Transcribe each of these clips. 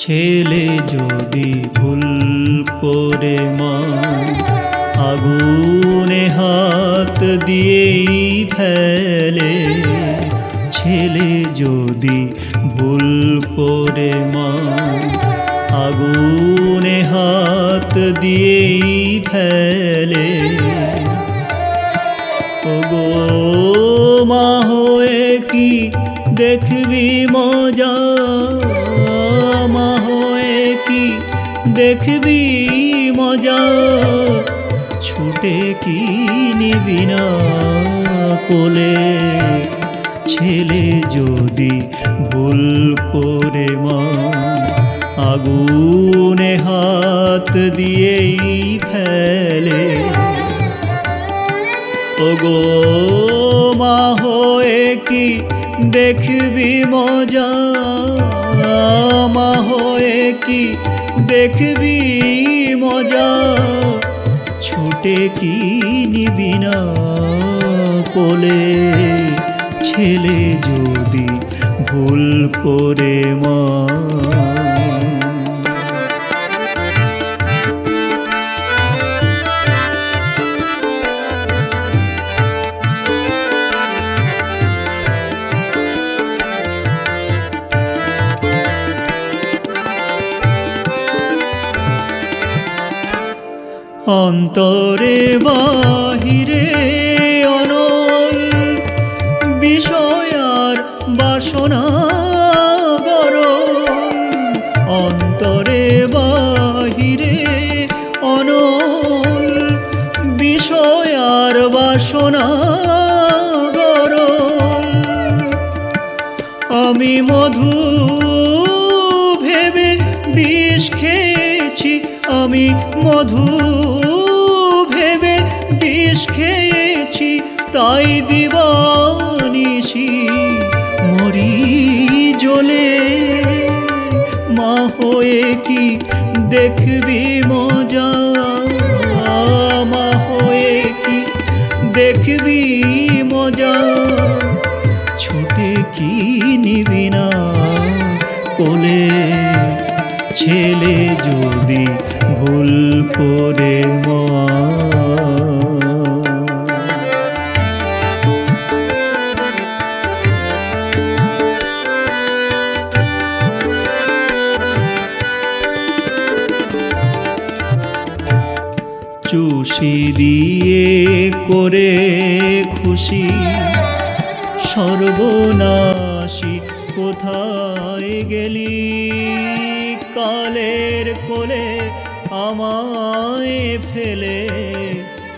ছেলে যদি ভুল করে মা আগুনে হাত দিয়েই ফেলে, ছেলে যদি ভুল করে মা আগুনে হাত দিয়েই ফেলে, ওগো মা হয়ে কি দেখবি মজা, মা হয়ে কি দেখবি মজা, ছুটে কি নিবি না কোলে, ছেলে যদি ভুল করে মা আগুনে হাত দিয়েই ফেলে, ওগো মা হয়ে কি দেখবি মজা, মা হয়ে কি দেখবি মজা, ছুটে কি নিবি না কোলে, ছেলে যদি ভুল করে মা। অন্তরে বাহিরে অনল বিষয় আর বাসনা গরল, অন্তরে বাহিরে অনল বিষয় আর বাসনা গরল, আমি মধু ভেবে বিষ খেয়েছি, আমি মধু ভেবে বিষ খেয়েছি, তাই দিবানিশি মরি জ্বলে, মা হয়ে কি দেখবি মজা, মা হয়ে কি দেখবি মজা, ছুটে কি নিবি না কোলে, ছেলে যদি ভুল করে মা। চুষি দিয়ে করে খুশি সর্বনাশী কোথায় গেলি, কালের কোলে আমায় ফেলে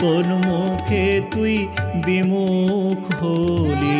কোন মুখে তুই বিমুখ হলি,